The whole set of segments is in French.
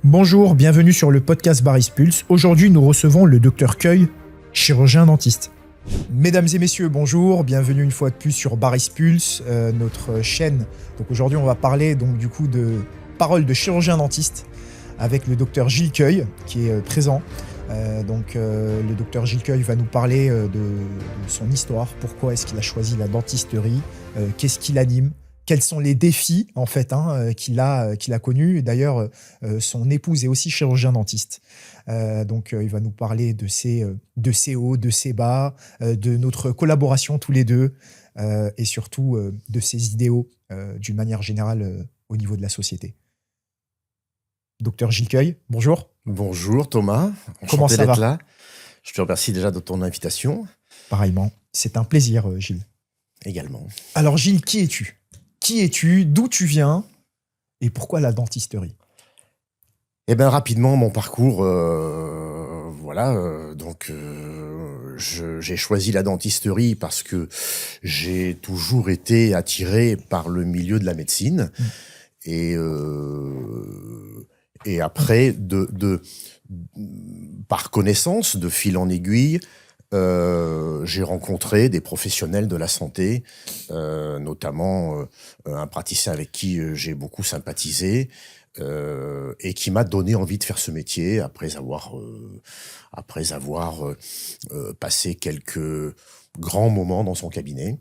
Bonjour, bienvenue sur le podcast Baris Pulse. Aujourd'hui, nous recevons le docteur Cueil, chirurgien dentiste. Mesdames et messieurs, bonjour, bienvenue une fois de plus sur Baris Pulse, notre chaîne. Donc aujourd'hui, on va parler donc du coup de paroles de chirurgien dentiste avec le docteur Gilles Cueil qui est présent. Le docteur Gilles Cueil va nous parler de son histoire, pourquoi est-ce qu'il a choisi la dentisterie, qu'est-ce qui l'anime, quels sont les défis en fait qu'il a connus. Et d'ailleurs, son épouse est aussi chirurgien dentiste. Il va nous parler de ses hauts, de ses bas, de notre collaboration tous les deux et surtout de ses idéaux d'une manière générale au niveau de la société. Docteur Gilles Cueil, bonjour. Bonjour Thomas, Comment ça va là. Je te remercie déjà de ton invitation. Pareillement, c'est un plaisir Gilles. Également. Alors Gilles, qui es-tu ? Qui es-tu ? D'où tu viens ? Et pourquoi la dentisterie ? Eh bien rapidement, mon parcours, j'ai choisi la dentisterie parce que j'ai toujours été attiré par le milieu de la médecine. Et après, par connaissance, de fil en aiguille, j'ai rencontré des professionnels de la santé, notamment un praticien avec qui j'ai beaucoup sympathisé et qui m'a donné envie de faire ce métier après avoir passé quelques grands moments dans son cabinet.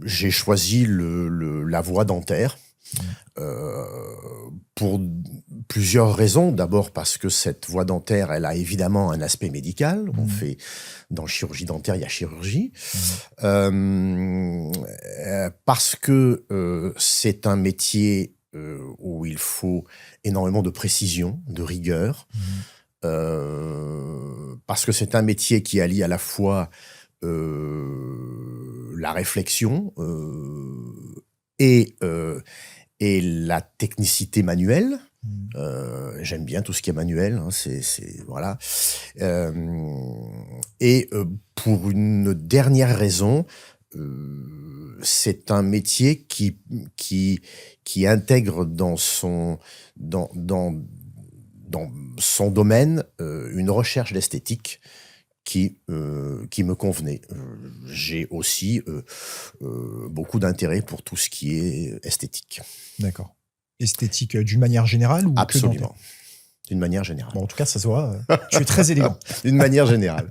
J'ai choisi la voie dentaire. Pour plusieurs raisons. D'abord parce que cette voie dentaire, elle a évidemment un aspect médical. On fait, dans chirurgie dentaire, il y a chirurgie. Parce que c'est un métier où il faut énormément de précision, de rigueur. Parce que c'est un métier qui allie à la fois la réflexion et la technicité manuelle. J'aime bien tout ce qui est manuel, voilà. Pour une dernière raison, c'est un métier qui intègre dans son domaine une recherche d'esthétique qui me convenait. J'ai aussi beaucoup d'intérêt pour tout ce qui est esthétique. D'accord. Esthétique d'une manière générale ou Absolument. D'une manière générale. Bon, en tout cas, ça se voit. Tu es très élégant. D'une manière générale.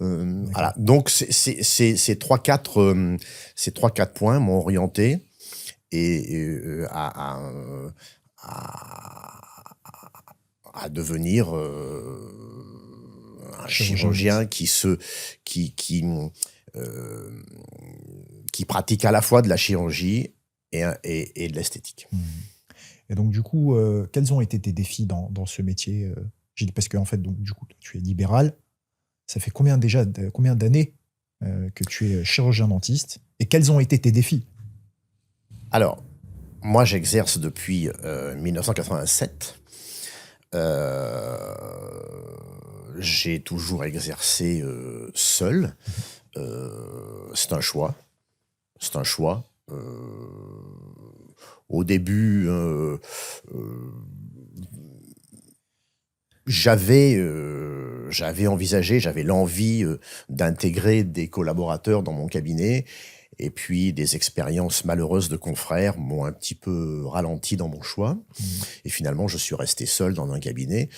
Voilà. Donc, ces 3-4 points m'ont orienté à devenir un chirurgien qui pratique à la fois de la chirurgie et de l'esthétique. Et donc, du coup, quels ont été tes défis dans ce métier, Gilles ? Parce qu'en fait, donc, du coup, tu es libéral. Ça fait combien d'années que tu es chirurgien dentiste ? Et quels ont été tes défis ? Alors, moi, j'exerce depuis 1987. J'ai toujours exercé seul. C'est un choix. Au début, j'avais envisagé, j'avais l'envie d'intégrer des collaborateurs dans mon cabinet. Et puis, des expériences malheureuses de confrères m'ont un petit peu ralenti dans mon choix. Et finalement, je suis resté seul dans un cabinet.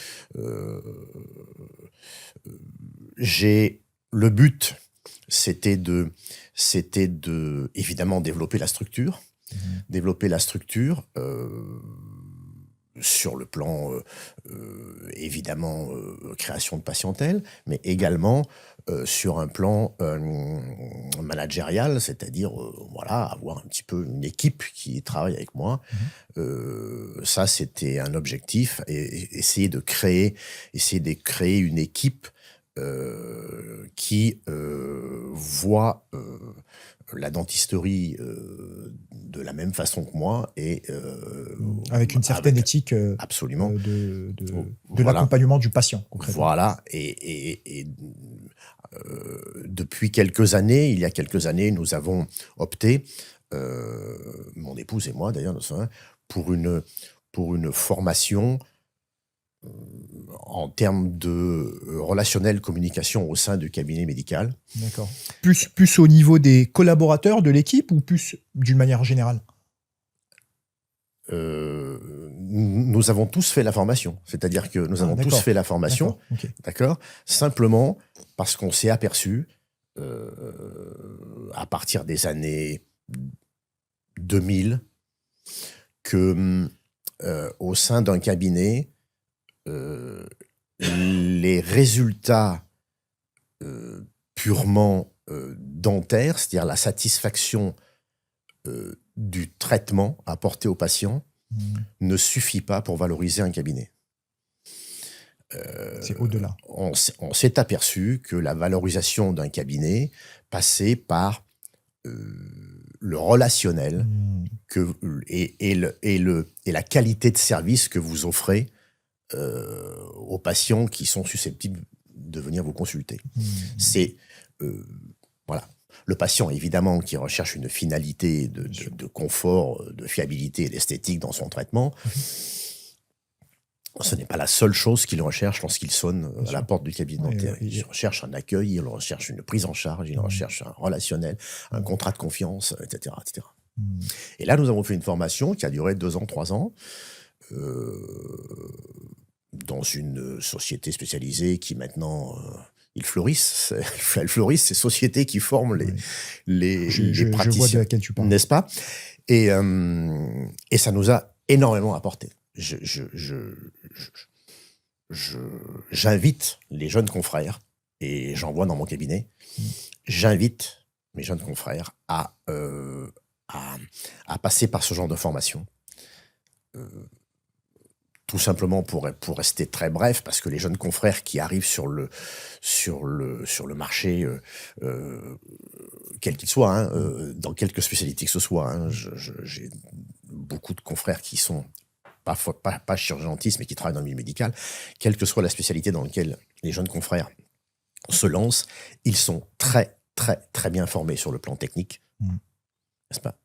Le but, c'était de évidemment développer la structure. Sur le plan, évidemment, création de patientèle, mais également sur un plan managérial, c'est-à-dire avoir un petit peu une équipe qui travaille avec moi. Ça, c'était un objectif, et essayer de créer une équipe qui voit la dentisterie de la même façon que moi et avec une certaine éthique absolument de l'accompagnement du patient concrètement. Voilà, et depuis quelques années, il y a quelques années, nous avons opté mon épouse et moi d'ailleurs, pour une formation en termes de relationnel communication au sein du cabinet médical. D'accord. Plus au niveau des collaborateurs de l'équipe ou plus d'une manière générale? Nous avons tous fait la formation. C'est-à-dire que nous avons tous fait la formation. Okay. D'accord. Simplement parce qu'on s'est aperçu, à partir des années 2000, que au sein d'un cabinet, les résultats purement dentaires, c'est-à-dire la satisfaction du traitement apporté au patient, ne suffit pas pour valoriser un cabinet. C'est au-delà. On s'est aperçu que la valorisation d'un cabinet passait par le relationnel et la qualité de service que vous offrez aux patients qui sont susceptibles de venir vous consulter. C'est voilà. Le patient, évidemment, qui recherche une finalité de confort, de fiabilité et d'esthétique dans son traitement, ce n'est pas la seule chose qu'il recherche lorsqu'il sonne à la porte du cabinet dentaire. Il recherche un accueil, il recherche une prise en charge, il recherche un relationnel, un contrat de confiance, etc. etc. Et là, nous avons fait une formation qui a duré 2 ans, 3 ans, dans une société spécialisée qui maintenant... Ils fleurissent, ces sociétés qui forment les praticiens. Je vois de laquelle tu parles. N'est-ce pas? Et ça nous a énormément apporté. J'invite les jeunes confrères, et j'en vois dans mon cabinet, j'invite mes jeunes confrères à passer par ce genre de formation. Tout simplement pour rester très bref, parce que les jeunes confrères qui arrivent sur le marché, quel qu'il soit, dans quelque spécialité que ce soit, j'ai beaucoup de confrères qui sont pas chirurgiens dentistes, mais qui travaillent dans le milieu médical, quelle que soit la spécialité dans laquelle les jeunes confrères se lancent, ils sont très, très, très bien formés sur le plan technique, n'est-ce pas?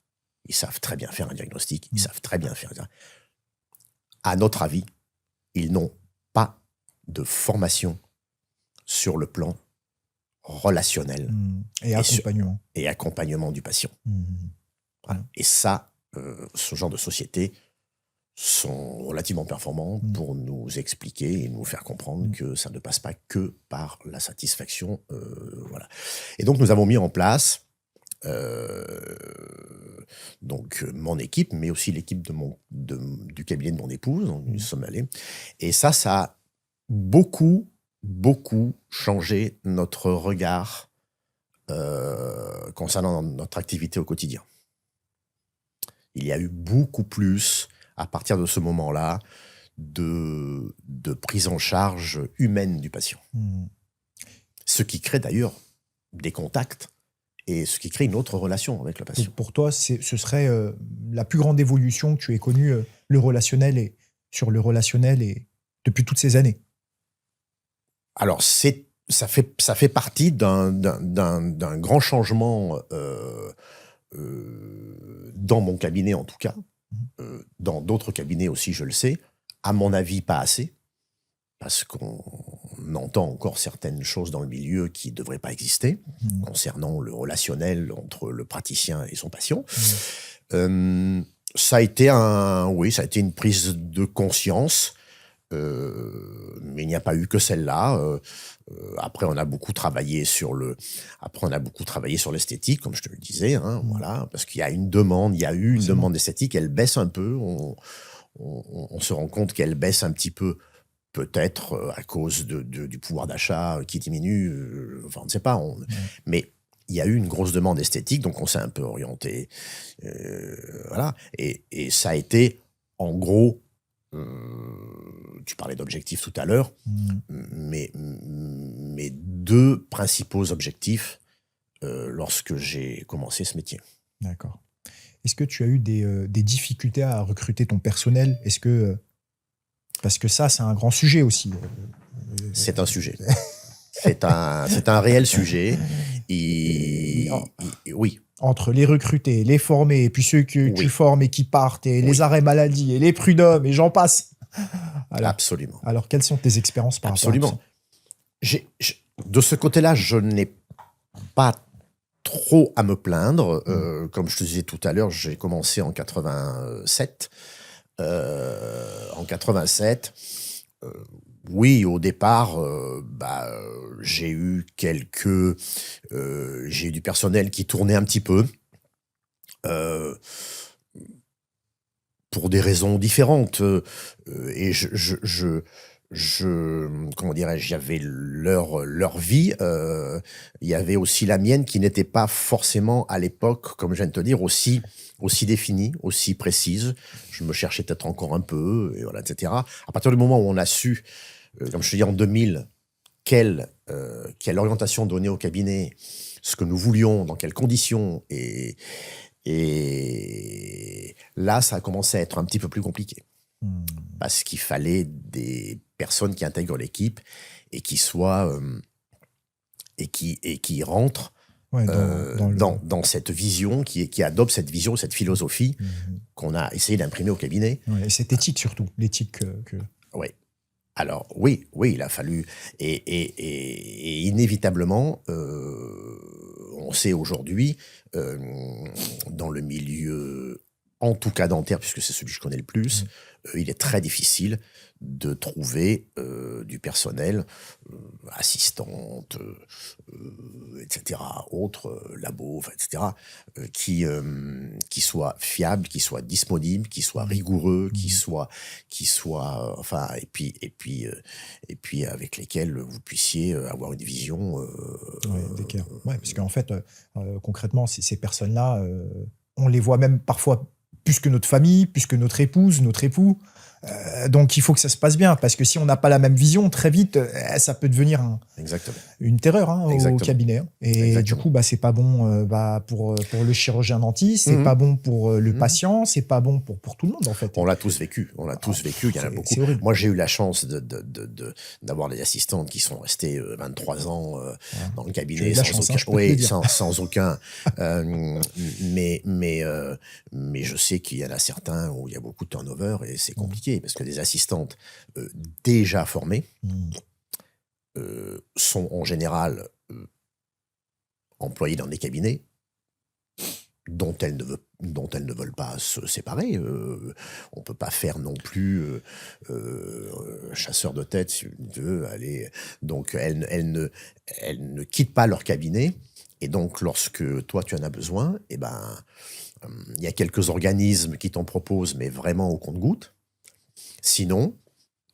Ils savent très bien faire un diagnostic, ils savent très bien faire... À notre avis, ils n'ont pas de formation sur le plan relationnel et accompagnement du patient. Voilà. Et ça, ce genre de sociétés sont relativement performants pour nous expliquer et nous faire comprendre que ça ne passe pas que par la satisfaction. Voilà. Et donc, nous avons mis en place... donc mon équipe, mais aussi l'équipe du cabinet de mon épouse, donc nous sommes allés. Et ça a beaucoup changé notre regard concernant notre activité au quotidien. Il y a eu beaucoup plus, à partir de ce moment-là, de prise en charge humaine du patient. Ce qui crée d'ailleurs des contacts et ce qui crée une autre relation avec le patient. Donc pour toi, ce serait la plus grande évolution que tu aies connue, sur le relationnel et depuis toutes ces années. Alors, ça fait partie d'un grand changement dans mon cabinet, en tout cas. Dans d'autres cabinets aussi, je le sais. À mon avis, pas assez. Parce qu'on entend encore certaines choses dans le milieu qui ne devraient pas exister, concernant le relationnel entre le praticien et son patient. Ça a été une prise de conscience, mais il n'y a pas eu que celle-là. Après, on a beaucoup travaillé sur l'esthétique, comme je te le disais, voilà, parce qu'il y a une demande, il y a eu une demande esthétique, elle baisse un peu, on se rend compte qu'elle baisse un petit peu, peut-être à cause du pouvoir d'achat qui diminue, enfin on ne sait pas, mais il y a eu une grosse demande esthétique, donc on s'est un peu orienté, voilà, et ça a été, en gros, tu parlais d'objectifs tout à l'heure, mais mes 2 principaux objectifs lorsque j'ai commencé ce métier. D'accord. Est-ce que tu as eu des difficultés à recruter ton personnel? Est-ce que... Parce que ça, c'est un grand sujet aussi. C'est un sujet. C'est un réel sujet. Oui. Entre les recrutés, les formés, et puis ceux que tu Oui, formes et qui partent, et les oui, arrêts maladie, et les prud'hommes, et j'en passe. absolument. Alors, quelles sont tes expériences par rapport à tout ça? Absolument. De ce côté-là, je n'ai pas trop à me plaindre. Comme je te disais tout à l'heure, j'ai commencé en 87. En 87, oui, au départ, j'ai eu j'ai eu du personnel qui tournait un petit peu. euh, pour des raisons différentes. Et comment dirais-je, il y avait leur vie, il y avait aussi la mienne qui n'était pas forcément à l'époque, comme je viens de te dire, aussi définie, aussi précise. Je me cherchais peut-être encore un peu, et voilà, etc. À partir du moment où on a su, comme je te dis en 2000, quelle orientation donner au cabinet, ce que nous voulions, dans quelles conditions, et là, ça a commencé à être un petit peu plus compliqué. Hmm. Parce qu'il fallait des personnes qui intègrent l'équipe et qui soient et qui rentrent Ouais, dans le... dans cette vision, qui adoptent cette vision, cette philosophie Mhm. qu'on a essayé d'imprimer au cabinet. Ouais, et cette éthique surtout, l'éthique que... Oui. Alors, oui, il a fallu. Et inévitablement, on sait aujourd'hui, euh, dans le milieu, en tout cas dentaire, puisque c'est celui que je connais le plus, il est très difficile de trouver du personnel, assistante, etc., autres, labos, enfin, etc., qui soit fiable, qui soit disponible, qui soit rigoureux, qui soit, enfin, et puis avec lesquels vous puissiez avoir une vision. Ouais, d'équerre. Ouais, parce qu'en fait, concrètement, ces personnes-là, on les voit même parfois plus que notre famille, plus que notre épouse, notre époux. Donc il faut que ça se passe bien, parce que si on n'a pas la même vision, très vite, ça peut devenir Exactement. une terreur au Exactement. cabinet. Hein. Et Exactement. du coup, c'est pas bon pour le chirurgien dentiste, c'est pas bon pour le patient, c'est pas bon pour tout le monde en fait. On l'a tous vécu, il y en a beaucoup. C'est horrible. Moi, j'ai eu la chance d'avoir des assistantes qui sont restées 23 ans dans le cabinet, Tu as eu de la chance, je peux te le dire. sans aucun. Mais je sais qu'il y en a certains où il y a beaucoup de turnover et c'est compliqué parce que des assistantes déjà formées sont en général employées dans des cabinets dont elles ne veulent pas se séparer. On peut pas faire non plus chasseur de tête, si tu veux, aller. Donc elles ne quittent pas leur cabinet. Et donc lorsque toi tu en as besoin, il y a quelques organismes qui t'en proposent, mais vraiment au compte-gouttes. Sinon,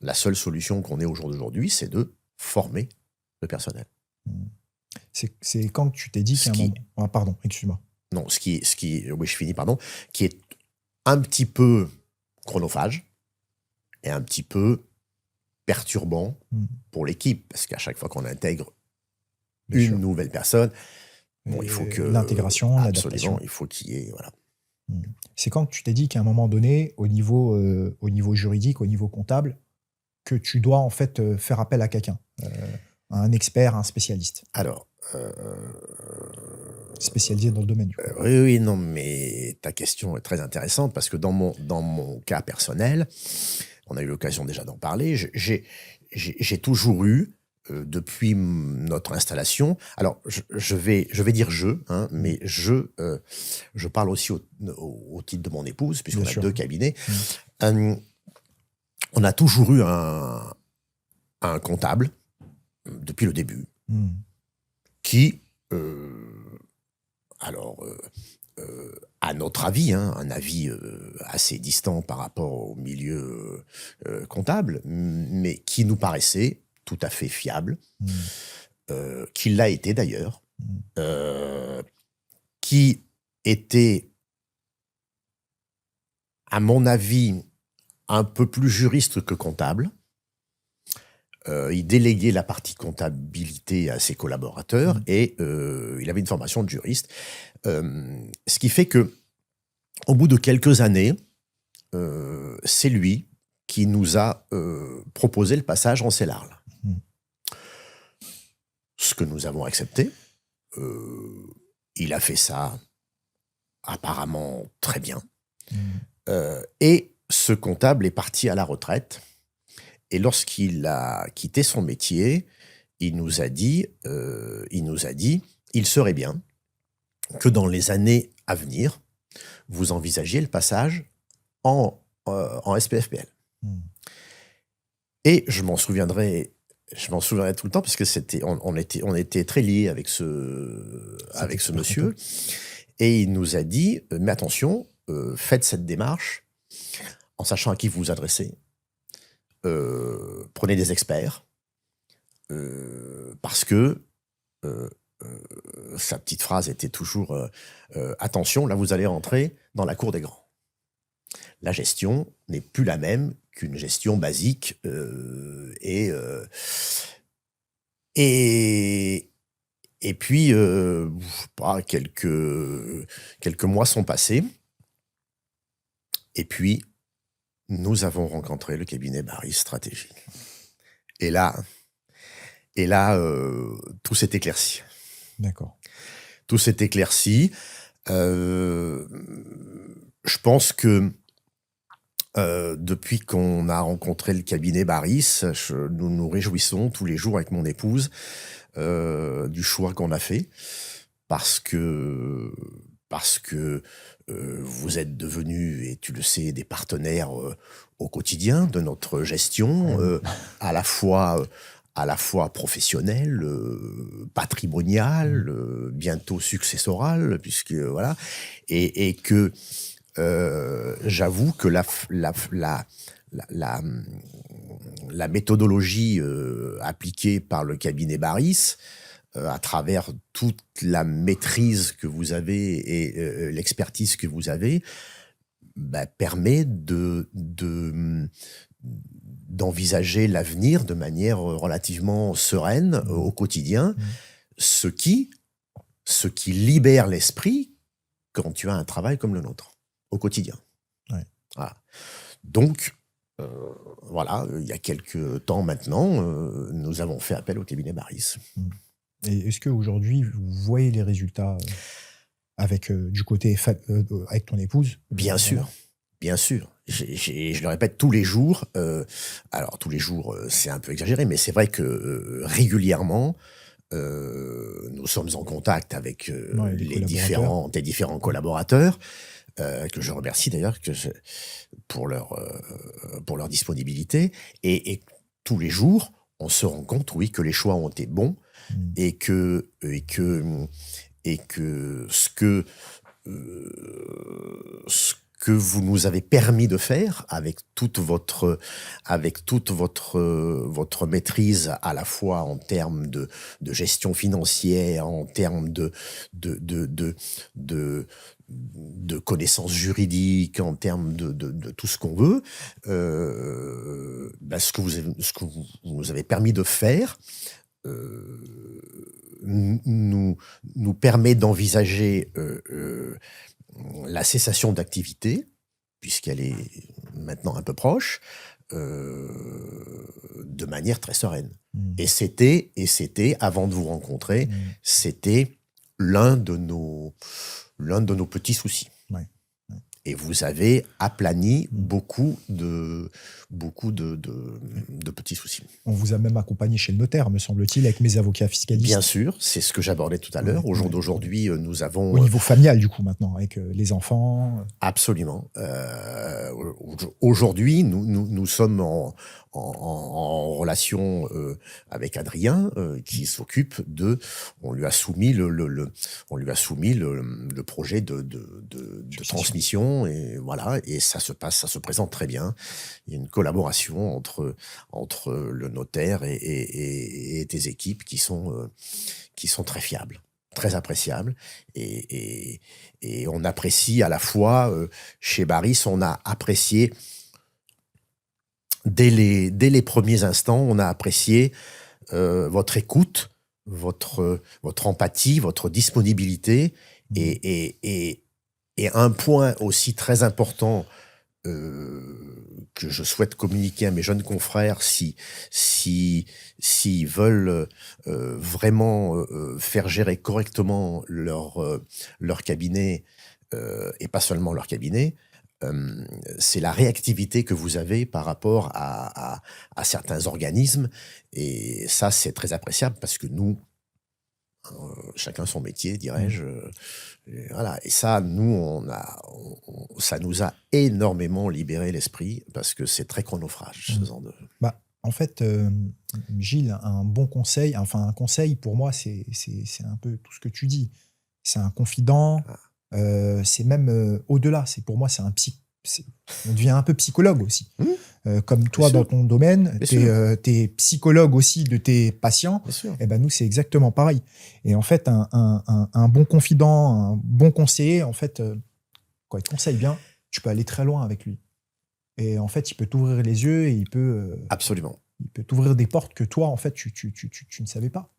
la seule solution qu'on ait au jour d'aujourd'hui, c'est de former le personnel. C'est quand tu t'es dit qu'à un moment... Ah, pardon, excuse-moi. Non, oui, je finis, pardon, qui est un petit peu chronophage et un petit peu perturbant pour l'équipe, parce qu'à chaque fois qu'on intègre une nouvelle personne, il faut que... L'intégration, l'adaptation. Il faut qu'il y ait... Voilà. C'est quand tu t'es dit qu'à un moment donné, au niveau juridique, au niveau comptable, que tu dois en fait faire appel à quelqu'un, à un expert, à un spécialiste. Alors... spécialisé dans le domaine. Du coup. Oui, non, mais ta question est très intéressante parce que dans mon cas personnel, on a eu l'occasion déjà d'en parler, j'ai toujours eu, depuis notre installation, alors je vais dire mais je parle aussi au titre de mon épouse, puisqu'on a deux cabinets. On a toujours eu un comptable depuis le début qui... à notre avis, un avis assez distant par rapport au milieu comptable, mais qui nous paraissait tout à fait fiable, qui l'a été d'ailleurs, qui était, à mon avis, un peu plus juriste que comptable. Il déléguait la partie comptabilité à ses collaborateurs et il avait une formation de juriste. Ce qui fait que, au bout de quelques années, c'est lui qui nous a proposé le passage en CELARL. Ce que nous avons accepté. Il a fait ça apparemment très bien. Mmh. Et ce comptable est parti à la retraite. Et lorsqu'il a quitté son métier, il nous a dit, il serait bien que dans les années à venir, vous envisagiez le passage en SPFPL. Mmh. Et je m'en souviendrai tout le temps parce que on était très liés avec ce monsieur. Content. Et il nous a dit, mais attention, faites cette démarche en sachant à qui vous vous adressez. Prenez des experts parce que sa petite phrase était toujours attention, là vous allez rentrer dans la cour des grands. La gestion n'est plus la même qu'une gestion basique et puis je sais pas, quelques mois sont passés et puis nous avons rencontré le cabinet Baris Stratégie. Et là, tout s'est éclairci. D'accord. Tout s'est éclairci. Je pense que depuis qu'on a rencontré le cabinet Baris, nous nous réjouissons tous les jours avec mon épouse du choix qu'on a fait, parce que vous êtes devenus, et tu le sais, des partenaires au quotidien de notre gestion, à la fois professionnelle, patrimoniale, bientôt successorale, puisque voilà, et que j'avoue que la méthodologie appliquée par le cabinet Baris, à travers toute la maîtrise que vous avez et l'expertise que vous avez, permet d'envisager l'avenir de manière relativement sereine au quotidien, ce qui libère l'esprit quand tu as un travail comme le nôtre, au quotidien. Ouais. Voilà. Donc, voilà, il y a quelques temps maintenant, nous avons fait appel au cabinet Baris. Et est-ce qu'aujourd'hui, vous voyez les résultats avec du côté avec ton épouse? Bien sûr, bien sûr. Je le répète tous les jours. Alors, tous les jours, c'est un peu exagéré, mais c'est vrai que régulièrement, nous sommes en contact avec les différents collaborateurs, que je remercie d'ailleurs pour leur disponibilité. Et tous les jours, on se rend compte, oui, que les choix ont été bons et que ce que vous nous avez permis de faire avec toute votre maîtrise, à la fois en termes de gestion financière, en termes de connaissances juridiques, en termes de tout ce qu'on veut, ce que vous nous avez permis de faire nous permet d'envisager la cessation d'activité, puisqu'elle est maintenant un peu proche, de manière très sereine. Et c'était, avant de vous rencontrer, c'était l'un de nos petits soucis. Ouais. Et vous avez aplani beaucoup de petits soucis. On vous a même accompagné chez le notaire, me semble-t-il, avec mes avocats fiscalistes. Bien sûr, c'est ce que j'abordais tout à l'heure. Au jour d'aujourd'hui, nous avons... Au niveau familial, du coup, maintenant, avec les enfants. Absolument. Aujourd'hui, nous sommes en relation avec Adrien, qui s'occupe de... On lui a soumis le projet de transmission, et voilà, et ça se présente très bien. Il y a une collaboration entre le notaire et tes équipes qui sont très fiables, très appréciables, et on apprécie à la fois, chez Baris, on a apprécié dès les premiers instants, on a apprécié votre écoute, votre empathie, votre disponibilité, et un point aussi très important que je souhaite communiquer à mes jeunes confrères, s'ils veulent vraiment faire gérer correctement leur cabinet et pas seulement leur cabinet, c'est la réactivité que vous avez par rapport à certains organismes. Et ça, c'est très appréciable parce que nous, chacun son métier, dirais-je. Et voilà. Et ça, nous, ça nous a énormément libéré l'esprit parce que c'est très chronophage, ce genre de. Bah, en fait, Gilles, un bon conseil, enfin un conseil pour moi, c'est un peu tout ce que tu dis. C'est un confident, c'est même au-delà. Pour moi, c'est un on devient un peu psychologue aussi. Comme toi dans ton domaine, tu es psychologue aussi de tes patients. Et ben nous, c'est exactement pareil. Et en fait, un bon confident, un bon conseiller, en fait, quand il te conseille bien, tu peux aller très loin avec lui. Et en fait, il peut t'ouvrir les yeux et il peut Absolument. Il peut t'ouvrir des portes que toi, en fait, tu ne savais pas.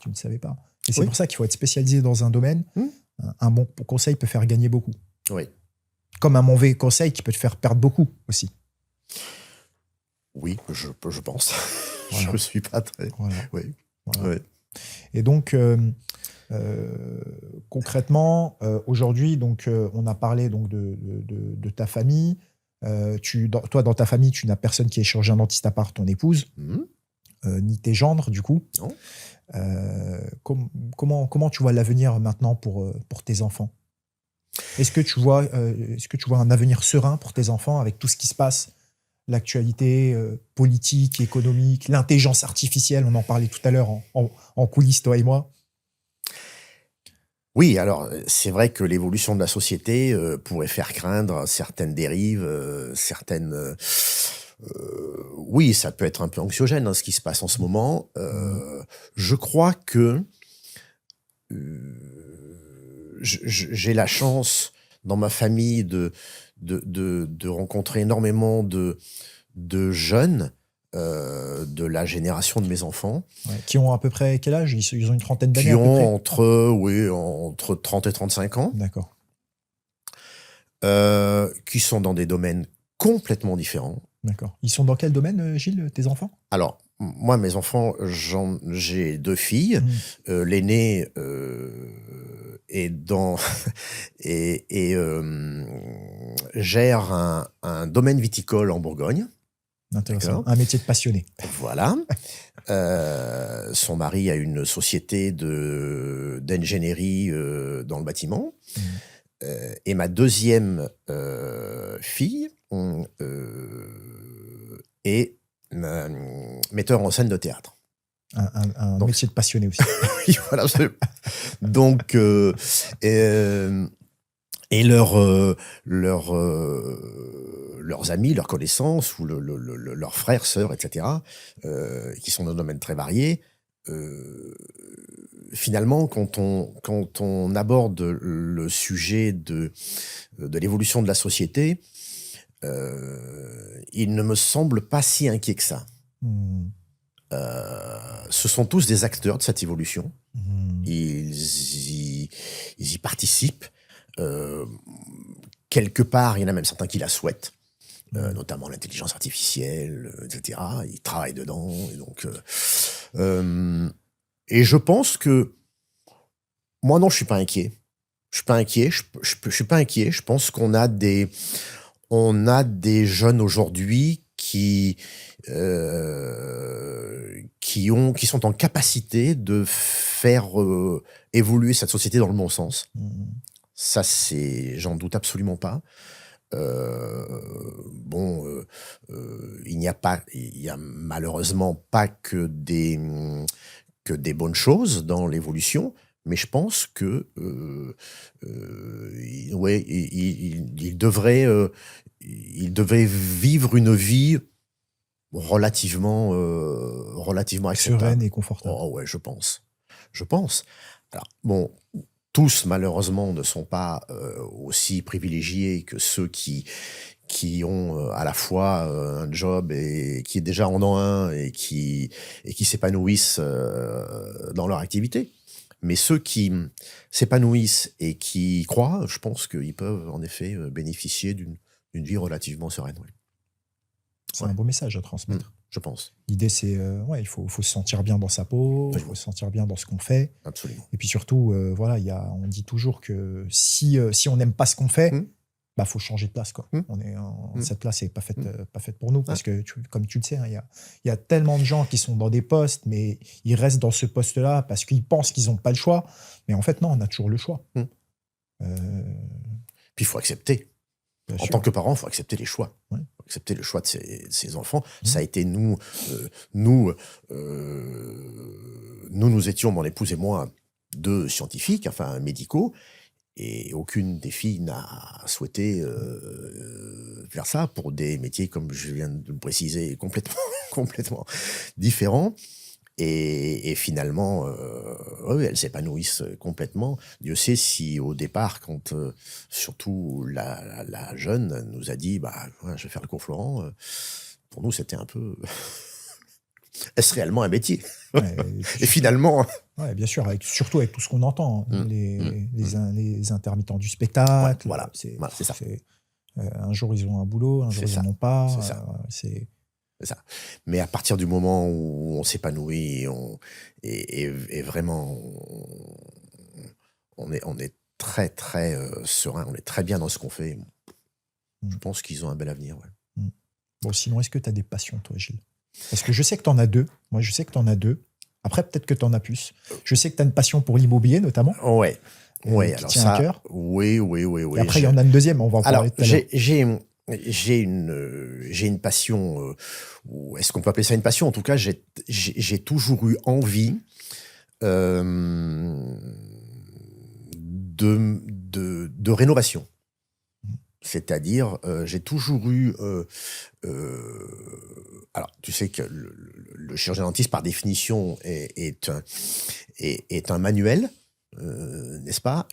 Tu ne savais pas. Et c'est pour ça qu'il faut être spécialisé dans un domaine. Un bon conseil peut faire gagner beaucoup. Oui. Comme un mauvais conseil qui peut te faire perdre beaucoup aussi. Oui, je pense. Voilà. Je ne suis pas très. Voilà. Oui. Voilà. Oui. Et donc, concrètement, aujourd'hui, donc, on a parlé donc, de ta famille. Toi, dans ta famille, tu n'as personne qui est chirurgien dentiste à part ton épouse, ni tes gendres, du coup. Non. Comment tu vois l'avenir maintenant pour tes enfants ? Est-ce que tu vois un avenir serein pour tes enfants avec tout ce qui se passe, l'actualité politique, économique, l'intelligence artificielle, on en parlait tout à l'heure en coulisses, toi et moi. Oui, alors c'est vrai que l'évolution de la société pourrait faire craindre certaines dérives, oui, ça peut être un peu anxiogène ce qui se passe en ce moment. Je crois que j'ai la chance dans ma famille de rencontrer énormément de jeunes de la génération de mes enfants. Qui ont à peu près quel âge ? Ils ont une trentaine d'années Qui à peu près ? ont entre 30 et 35 ans. D'accord. Qui sont dans des domaines complètement différents. D'accord. Ils sont dans quel domaine, Gilles, tes enfants ? Alors, moi, mes enfants, j'ai 2 filles. L'aînée est dans gère un domaine viticole en Bourgogne. Intéressant. Un métier de passionné. Voilà. Son mari a une société d'ingénierie dans le bâtiment. Et ma deuxième fille est metteur en scène de théâtre. Un métier de passionné aussi. Oui, voilà. Donc, et leurs amis, leurs connaissances, ou leurs frères, sœurs, etc., qui sont dans un domaine très varié, finalement, quand on aborde le sujet de l'évolution de la société, il ne me semble pas si inquiet que ça. Ce sont tous des acteurs de cette évolution. Ils y participent. Quelque part, il y en a même certains qui la souhaitent, notamment l'intelligence artificielle, etc. Ils travaillent dedans. Et donc, et je pense que moi, non, je suis pas inquiet. Je suis pas inquiet. Je suis pas inquiet. Je pense qu'on a des jeunes aujourd'hui qui sont en capacité de faire évoluer cette société dans le bon sens. Ça, j'en doute absolument pas. Il y a malheureusement pas que des bonnes choses dans l'évolution, mais je pense que il devrait vivre une vie relativement acceptable. Sereine et confortable. Oh ouais, je pense. Alors bon, tous malheureusement ne sont pas aussi privilégiés que ceux qui ont à la fois un job et qui déjà en ont un et qui s'épanouissent dans leur activité. Mais ceux qui s'épanouissent et qui croient, je pense qu'ils peuvent en effet bénéficier d'une vie relativement sereine. Ouais. C'est un beau message à transmettre. je pense. L'idée, c'est il faut se sentir bien dans sa peau, il faut se sentir bien dans ce qu'on fait. Absolument. Et puis surtout, voilà, on dit toujours que si on n'aime pas ce qu'on fait, bah faut changer de place, quoi. Cette place n'est pas faite pour nous, parce que comme tu le sais, hein, il y a tellement de gens qui sont dans des postes, mais ils restent dans ce poste-là parce qu'ils pensent qu'ils n'ont pas le choix. Mais en fait, non, on a toujours le choix. Puis il faut accepter. En tant que parent, il faut accepter les choix. Ouais. Accepter le choix de ses enfants. Ça a été nous nous étions, mon épouse et moi, deux scientifiques, enfin médicaux, et aucune des filles n'a souhaité faire ça pour des métiers, comme je viens de le préciser, complètement différents. Et finalement, oui, elles s'épanouissent complètement. Dieu sait si au départ, quand surtout la jeune nous a dit je vais faire le cours Florent, pour nous c'était un peu est-ce réellement un métier? Et finalement, bien sûr, surtout avec tout ce qu'on entend, les intermittents du spectacle. Voilà, c'est ça. Un jour ils ont un boulot, un jour ils n'en ont pas. C'est ça. C'est ça. Mais à partir du moment où on s'épanouit et vraiment on est très très serein, on est très bien dans ce qu'on fait. Je pense qu'ils ont un bel avenir. Ouais. Bon, sinon, est-ce que tu as des passions, toi, Gilles? Parce que je sais que tu en as deux. Moi, je sais que tu en as deux. Après, peut-être que tu en as plus. Je sais que tu as une passion pour l'immobilier, notamment. Ouais. Qui alors tient à cœur. Oui. Et après, il y en a une deuxième, on va en parler tout à l'heure. J'ai une passion, ou est-ce qu'on peut appeler ça une passion? En tout cas, j'ai toujours eu envie de rénovation. C'est-à-dire, j'ai toujours eu... alors, tu sais que le chirurgien dentiste, par définition, est un manuel, n'est-ce pas?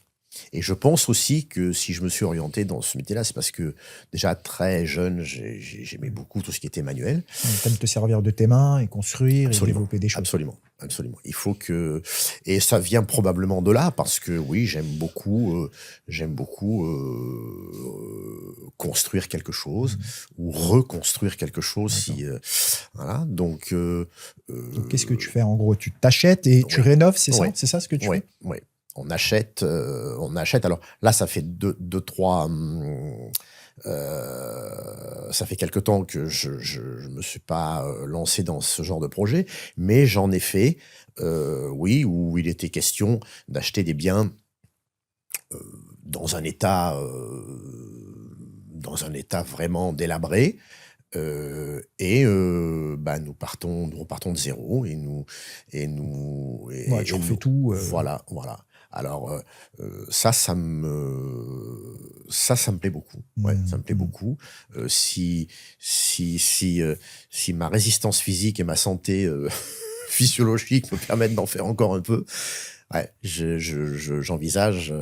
Et je pense aussi que si je me suis orienté dans ce métier-là, c'est parce que déjà très jeune, j'aimais beaucoup tout ce qui était manuel. Tu aimes te servir de tes mains et construire et développer des choses. Absolument. Il faut que... Et ça vient probablement de là, parce que oui, j'aime beaucoup construire quelque chose ou reconstruire quelque chose. Voilà, donc qu'est-ce que tu fais? En gros, tu t'achètes et tu rénoves, c'est ça? C'est ça ce que tu fais? Oui. On achète. Alors là, ça fait trois. Ça fait quelque temps que je me suis pas lancé dans ce genre de projet, mais j'en ai fait. Oui, où il était question d'acheter des biens dans un état vraiment délabré. Nous repartons de zéro tu refais tout. Voilà. Alors ça me plaît beaucoup. Ouais, ça me plaît beaucoup. Si ma résistance physique et ma santé physiologique me permettent d'en faire encore un peu. Ouais, j'envisage,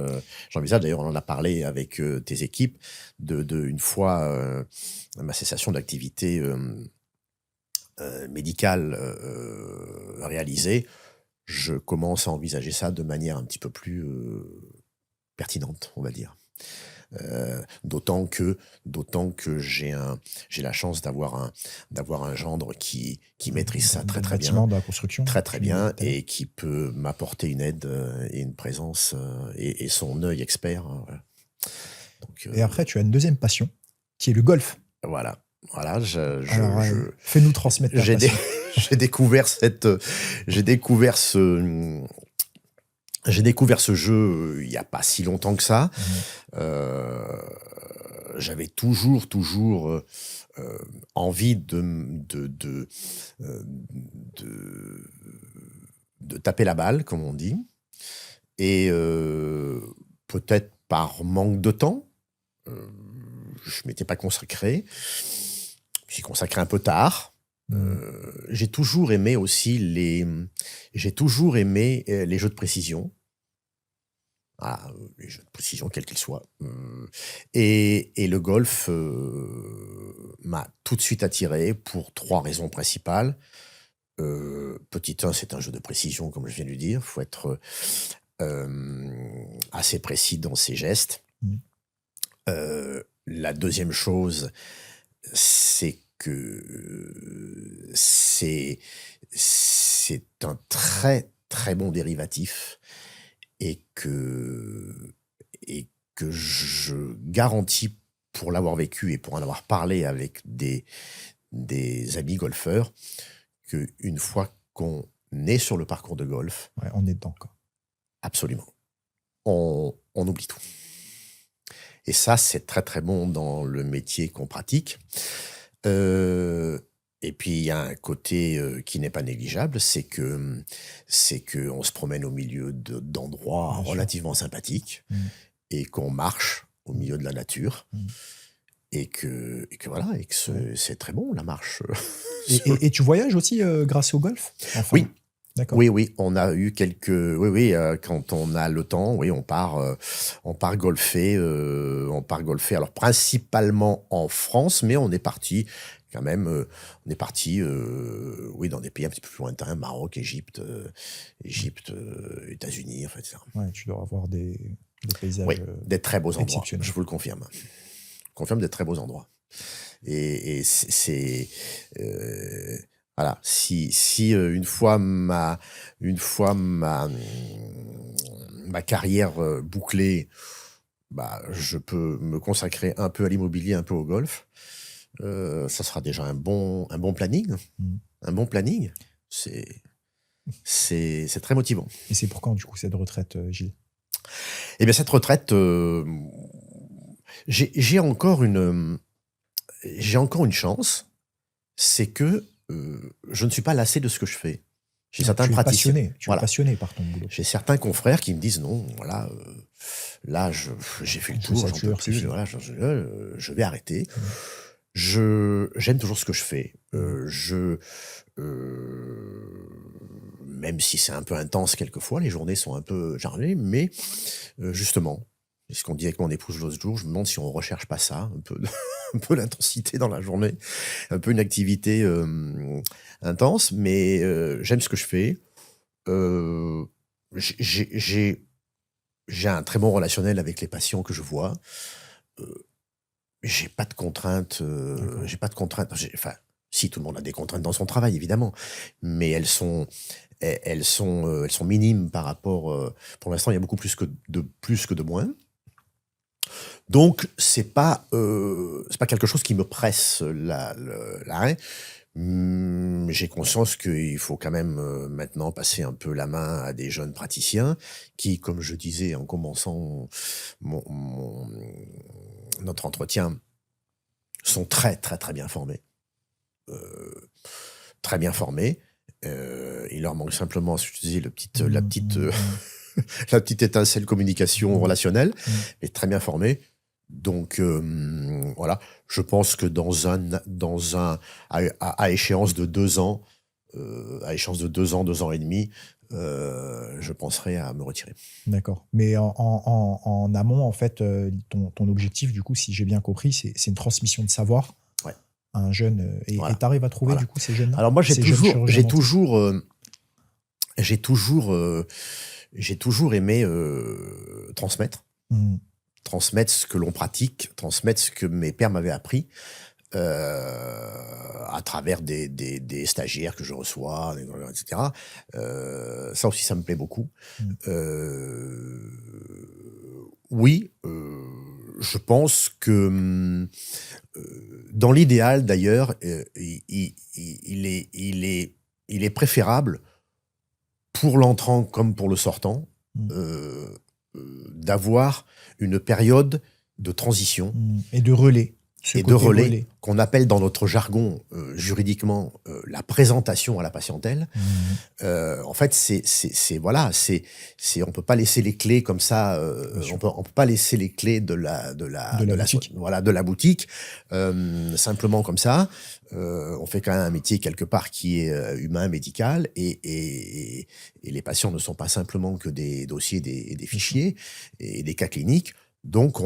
d'ailleurs on en a parlé avec tes équipes, de une fois ma cessation d'activité médicale réalisée, je commence à envisager ça de manière un petit peu plus pertinente, on va dire. D'autant que j'ai la chance d'avoir un gendre qui maîtrise ça très très bien, de la construction, très bien, et qui peut m'apporter une aide et une présence et son œil expert. Voilà. Donc, et après, tu as une deuxième passion qui est le golf. Voilà. Fais-nous transmettre ta passion. J'ai découvert ce jeu il n'y a pas si longtemps que ça. J'avais toujours envie de taper la balle, comme on dit. Et peut-être par manque de temps, je ne m'étais pas consacré. Je m'y suis consacré un peu tard. J'ai toujours aimé aussi les jeux de précision. Les jeux de précision, quels qu'ils soient. Et le golf m'a tout de suite attiré pour 3 raisons principales. Petit 1, c'est un jeu de précision, comme je viens de le dire. Il faut être assez précis dans ses gestes. La deuxième chose, c'est que c'est un très, très bon dérivatif et que je garantis, pour l'avoir vécu et pour en avoir parlé avec des amis golfeurs, qu'une fois qu'on est sur le parcours de golf, Ouais, on est dedans, quoi. absolument, on oublie tout. Et ça, c'est très, très bon dans le métier qu'on pratique. Et puis, il y a un côté qui n'est pas négligeable, c'est que on se promène au milieu d'endroits Bien sûr. relativement sympathiques et qu'on marche au milieu de la nature et que voilà, et que c'est très bon, la marche. Et tu voyages aussi grâce au golf? Enfin, Oui. D'accord. Oui, on a eu quelques. Oui, quand on a le temps, oui, on part golfer, alors principalement en France, mais on est parti quand même, oui, dans des pays un petit peu plus lointains, Maroc, Égypte, États-Unis, en fait, etc. Ouais, tu dois avoir des paysages Oui, des très beaux endroits, exceptionnels. je vous le confirme. Je confirme des très beaux endroits. Et c'est voilà, si une fois ma carrière bouclée, bah, je peux me consacrer un peu à l'immobilier, un peu au golf. Ça sera déjà un bon planning. Mm. Un bon planning, c'est très motivant. Et c'est pour quand, du coup, cette retraite, Gilles? Eh bien, cette retraite, j'ai encore une chance, c'est que je ne suis pas lassé de ce que je fais. J'ai certains praticiens. Tu es passionné par ton boulot. J'ai certains confrères qui me disent non, voilà, là, j'ai fait le tour, j'en peux sature, c'est plus, fini. voilà, je vais arrêter. J'aime toujours ce que je fais. Même si c'est un peu intense quelquefois, les journées sont un peu chargées, mais justement, c'est ce qu'on dit avec mon épouse l'autre jour, je me demande si on ne recherche pas ça, un peu d'intensité dans la journée, un peu une activité intense, mais j'aime ce que je fais. J'ai un très bon relationnel avec les patients que je vois. J'ai pas de contraintes. J'ai pas de contraintes. Enfin, si, tout le monde a des contraintes dans son travail, évidemment, mais elles sont minimes par rapport. Pour l'instant, il y a beaucoup plus que de moins. Donc, c'est pas quelque chose qui me presse l'arrêt. J'ai conscience qu'il faut quand même maintenant passer un peu la main à des jeunes praticiens qui, comme je disais en commençant notre entretien, sont très, très, très bien formés. Très bien formés. Il leur manque simplement, si je disais, la petite étincelle communication relationnelle, mais très bien formés. Donc voilà, je pense que à échéance de 2 ans, 2 ans et demi, je penserai à me retirer. D'accord. Mais en amont, en fait, ton objectif, du coup, si j'ai bien compris, c'est une transmission de savoir Ouais. à un jeune. Et Voilà. tu arrives à trouver, du coup, ces jeunes-là? Alors moi, j'ai toujours aimé transmettre. Transmettre ce que l'on pratique, transmettre ce que mes pères m'avaient appris à travers des stagiaires que je reçois, etc. Ça aussi, ça me plaît beaucoup. Oui, je pense que dans l'idéal, d'ailleurs, il est préférable pour l'entrant comme pour le sortant d'avoir une période de transition et de relais. relais qu'on appelle dans notre jargon juridiquement la présentation à la patientèle. En fait, on peut pas laisser les clés comme ça. On peut pas laisser les clés de la boutique simplement comme ça. On fait quand même un métier quelque part qui est humain, médical, et les patients ne sont pas simplement que des dossiers, des fichiers et des cas cliniques. Donc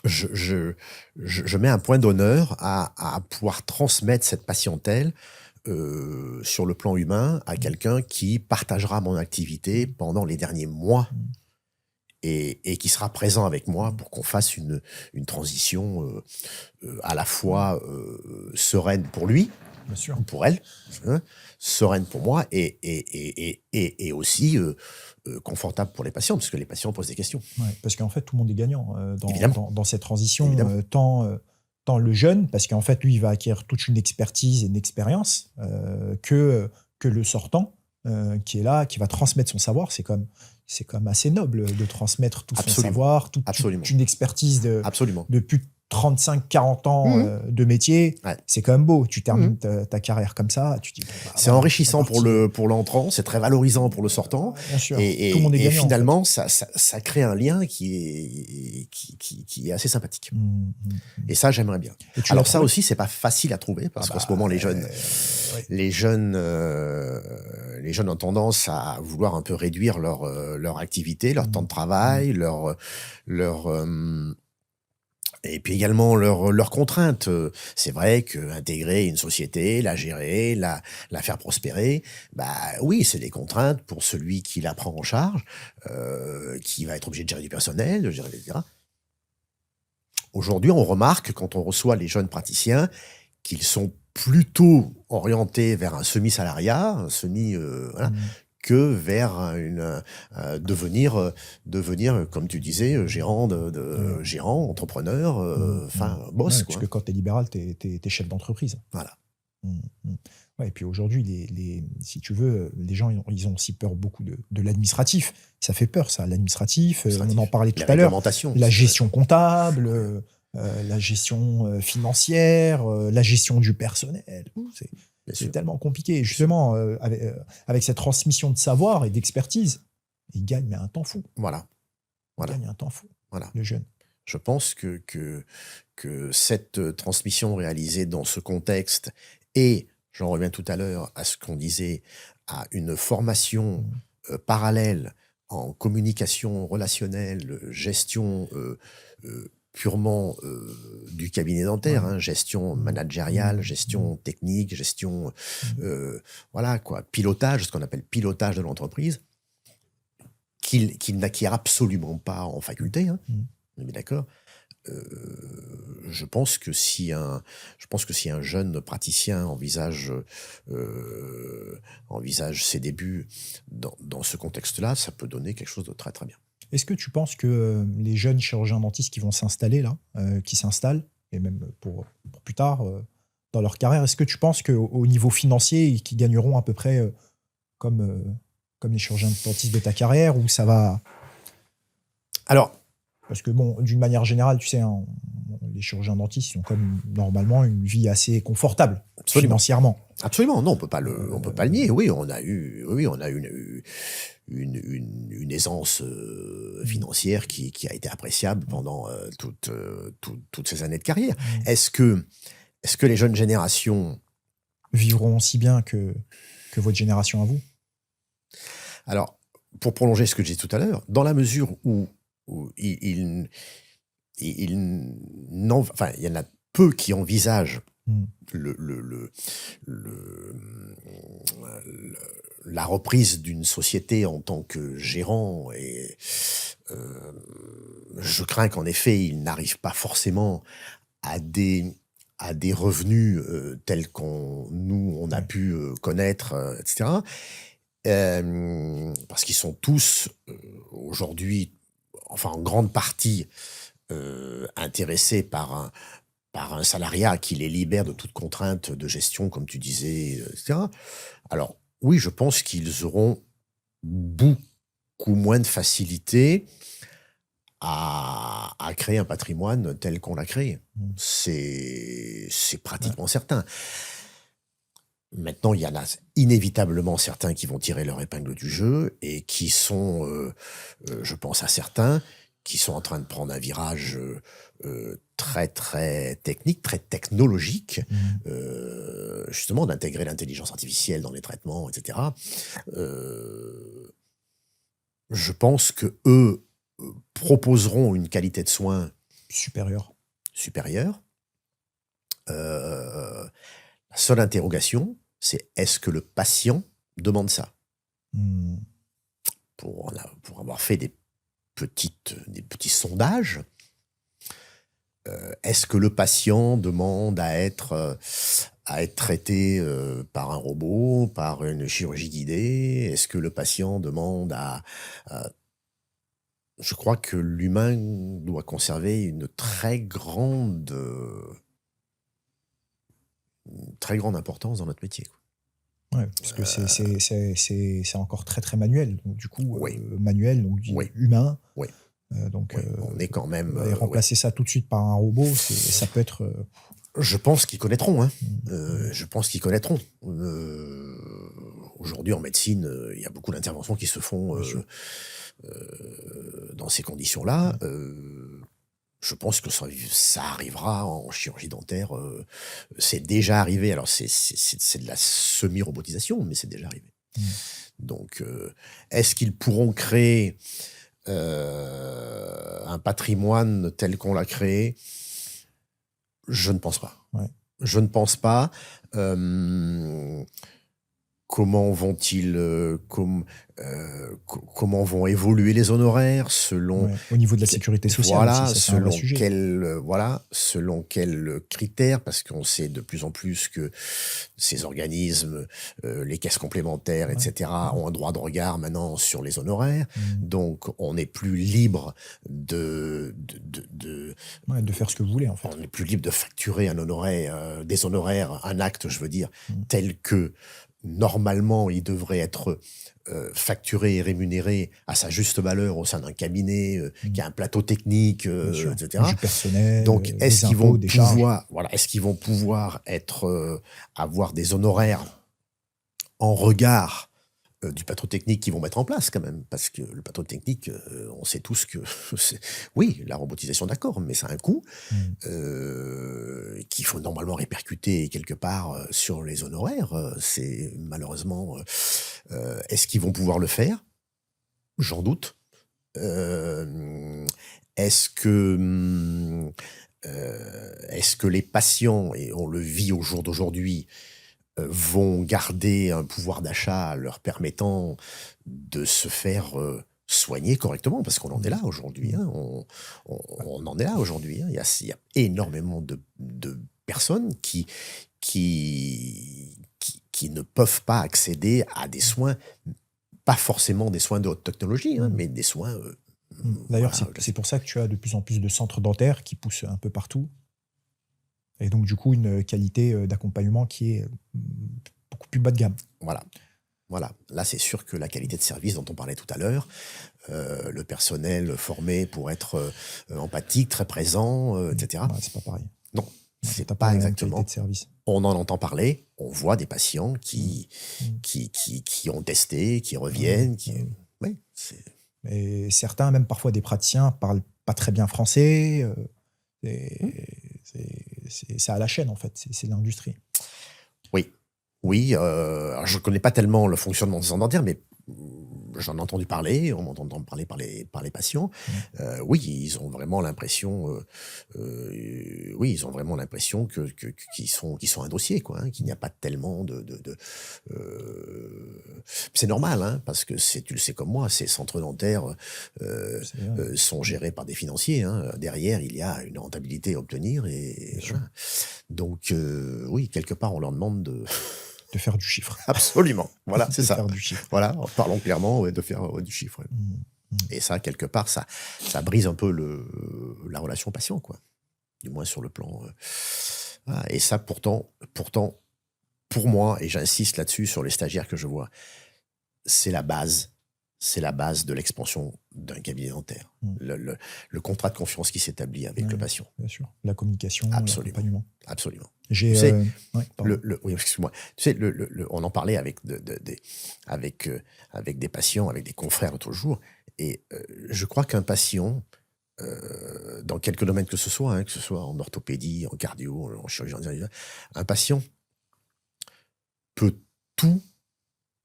je mets un point d'honneur à pouvoir transmettre cette patientèle sur le plan humain à quelqu'un qui partagera mon activité pendant les derniers mois et qui sera présent avec moi pour qu'on fasse une transition à la fois sereine pour lui, Bien sûr. ou pour elle, hein, sereine pour moi et aussi confortable pour les patients, parce que les patients posent des questions. Ouais, parce qu'en fait, tout le monde est gagnant Évidemment. dans cette transition, Évidemment. tant le jeune, parce qu'en fait, lui, il va acquérir toute une expertise et une expérience que le sortant, qui est là, qui va transmettre son savoir. C'est quand même assez noble de transmettre tout son Absolument. savoir, toute Absolument. une expertise Absolument. de plus de 35-40 ans de métier. Ouais. C'est quand même beau. Tu termines ta carrière comme ça, tu te dis, bon, bah, C'est voilà, enrichissant c'est parti. pour l'entrant, c'est très valorisant pour le sortant. Bien sûr. Et, Tout le monde est et gagnant. finalement, ça crée un lien qui est assez sympathique. En fait. Et ça, j'aimerais bien. Et tu Alors l'as ça trouvé aussi, c'est pas facile à trouver parce Ah qu'en ce bah, moment, les jeunes, ouais. les jeunes, les jeunes ont tendance à vouloir un peu réduire leur activité, leur temps de travail, et puis également leurs contraintes. C'est vrai que intégrer une société, la gérer, la faire prospérer, bah oui, c'est des contraintes pour celui qui la prend en charge, qui va être obligé de gérer du personnel, de gérer, etc. Aujourd'hui, on remarque quand on reçoit les jeunes praticiens qu'ils sont plutôt orientés vers un semi-salariat, un semi, voilà, que vers devenir, comme tu disais, gérant, entrepreneur, enfin boss, Ouais, quoi. parce que quand tu es libéral, tu es chef d'entreprise. Voilà. Ouais, et puis aujourd'hui, si tu veux, les gens, ils ont aussi peur beaucoup de l'administratif. Ça fait peur, ça, l'administratif. On en parlait tout Les à l'heure. réglementations. La gestion comptable, la gestion financière, la gestion du personnel. Bien C'est sûr. tellement compliqué. Et justement, avec cette transmission de savoir et d'expertise, ils gagnent mais un temps fou. Voilà. Ils gagnent un temps fou, Voilà. le jeune. Je pense que cette transmission réalisée dans ce contexte et, j'en reviens tout à l'heure à ce qu'on disait, à une formation parallèle en communication relationnelle, gestion purement du cabinet dentaire, Ouais. gestion managériale, gestion technique, gestion, voilà quoi, pilotage, ce qu'on appelle pilotage de l'entreprise, qu'il n'acquiert absolument pas en faculté, on est bien d'accord. Je pense que si un jeune praticien envisage ses débuts dans ce contexte-là, ça peut donner quelque chose de très très bien. Est-ce que tu penses que les jeunes chirurgiens dentistes qui vont s'installer là, qui s'installent, et même pour plus tard dans leur carrière, est-ce que tu penses qu'au niveau financier, ils gagneront à peu près comme les chirurgiens dentistes de ta carrière, ou ça va... Alors, Parce que bon, d'une manière générale, tu sais, les chirurgiens dentistes, ils ont comme normalement une vie assez confortable financièrement. Absolument, non, on peut pas le nier. Oui, on a eu une aisance financière qui a été appréciable pendant toutes ces années de carrière. Est-ce que les jeunes générations vivront aussi bien que votre génération à vous? Alors, pour prolonger ce que j'ai dit tout à l'heure, dans la mesure où il y en a peu qui envisagent la reprise d'une société en tant que gérant, et je crains qu'en effet, ils n'arrivent pas forcément à des revenus tels qu'on a pu connaître, etc. Parce qu'ils sont tous aujourd'hui, enfin en grande partie, intéressés par un salariat qui les libère de toute contrainte de gestion, comme tu disais, etc. Alors oui, je pense qu'ils auront beaucoup moins de facilité à créer un patrimoine tel qu'on l'a créé. C'est pratiquement certain. Maintenant, il y en a inévitablement certains qui vont tirer leur épingle du jeu et qui sont, je pense à certains, qui sont en train de prendre un virage très, très technique, très technologique, justement d'intégrer l'intelligence artificielle dans les traitements, etc. Je pense que eux proposeront une qualité de soins supérieure. La seule interrogation, c'est est-ce que le patient demande ça? Pour avoir fait des petits sondages. Est-ce que le patient demande à être traité par un robot, par une chirurgie guidée? Est-ce que le patient demande Je crois que l'humain doit conserver une très grande importance dans notre métier, quoi. Ouais, parce que c'est encore très, très manuel. Donc du coup, Oui, manuel, donc oui, humain. oui, Donc oui. On est quand même. et Oui. remplacer ça tout de suite par un robot, ça peut être... Je pense qu'ils connaîtront, hein. Mmh. Je pense qu'ils connaîtront. Aujourd'hui, en médecine, il y a beaucoup d'interventions qui se font Bien sûr. dans ces conditions-là. Ouais. Je pense que ça arrivera en chirurgie dentaire. C'est déjà arrivé. Alors, c'est de la semi-robotisation, mais c'est déjà arrivé. Mmh. Donc, est-ce qu'ils pourront créer un patrimoine tel qu'on l'a créé? Je ne pense pas. Ouais. Je ne pense pas. Euh, Comment vont-ils, comment vont évoluer les honoraires selon, Ouais. Au niveau de la sécurité sociale aussi, voilà, ça c'est un vrai selon sujet. selon quels critères, parce qu'on sait de plus en plus que ces organismes, les caisses complémentaires, Ouais. etc., ont un droit de regard maintenant sur les honoraires. Mmh. Donc, on n'est plus libre de Ouais, de faire ce que vous voulez en on fait. n'est plus libre de facturer des honoraires, un acte, je veux dire, Mmh. tel que normalement il devrait être facturé et rémunéré à sa juste valeur au sein d'un cabinet qui Mmh. a un plateau technique, Bien sûr. etc. Du personnel, Donc, des impôts, des charges. est-ce qu'ils vont pouvoir avoir des honoraires en regard du plateau technique qu'ils vont mettre en place quand même, parce que le plateau technique, on sait tous que oui, la robotisation d'accord, mais ça a un coût Mmh. qu'il faut normalement répercuter quelque part sur les honoraires. C'est malheureusement, est-ce qu'ils vont pouvoir le faire? J'en doute. Euh, est-ce que est-ce que les patients, et on le vit au jour d'aujourd'hui, vont garder un pouvoir d'achat leur permettant de se faire soigner correctement, parce qu'on en est Mmh. là aujourd'hui, Mmh. hein, on en est là aujourd'hui, hein. Il y a énormément de personnes qui ne peuvent pas accéder à des soins, pas forcément des soins de haute technologie, hein, Mmh. mais des soins, Mmh. D'ailleurs, voilà, c'est classiques. pour ça que tu as de plus en plus de centres dentaires qui poussent un peu partout et donc du coup une qualité, d'accompagnement qui est, beaucoup plus bas de gamme. Voilà. Voilà, là c'est sûr que la qualité de service dont on parlait tout à l'heure, le personnel formé pour être empathique, très présent, Mmh. etc. Ouais, c'est pas pareil. Non, Ouais, c'est tu pas pas la même qualité exactement. de service. On en entend parler, on voit des patients Mmh. Mmh. qui ont testé, qui Ah oui, reviennent, ah qui. oui. Oui, c'est. Et certains, même parfois des praticiens, parlent pas très bien français, Hmm. c'est à la chaîne en fait, c'est l'industrie. Oui, oui. Alors je connais pas tellement le fonctionnement des dentaires, mais j'en ai entendu parler, on m'entend parler par les patients. Mmh. Oui, ils ont vraiment l'impression, oui, ils ont vraiment l'impression qu'ils sont un dossier, quoi, hein, qu'il n'y a pas tellement c'est normal, hein, parce que tu le sais comme moi, ces centres dentaires C'est vrai, sont gérés par des financiers, hein. Derrière, il y a une rentabilité à obtenir bien et sûr, voilà. Donc, oui, quelque part, on leur demande de. de faire du chiffre, Absolument. Voilà, c'est de ça. faire du chiffre. Voilà, parlons clairement, ouais, de faire du chiffre, ouais. Mmh. Mmh. Et ça, quelque part, ça brise un peu la relation patient, quoi. Du moins sur le plan. Voilà. Et ça, pourtant, pour moi, et j'insiste là-dessus sur les stagiaires que je vois, c'est la base. C'est la base de l'expansion d'un cabinet dentaire. Mmh. Le contrat de confiance qui s'établit avec le Ouais, patient. bien sûr. La communication, Absolument. l'accompagnement. Absolument. J'ai, Tu sais, ouais, pardon. oui, excuse-moi. Tu sais, on en parlait avec des patients, avec des confrères l'autre jour, et je crois qu'un patient, dans quelque domaine que ce soit, hein, que ce soit en orthopédie, en cardio, en chirurgie, un patient peut tout,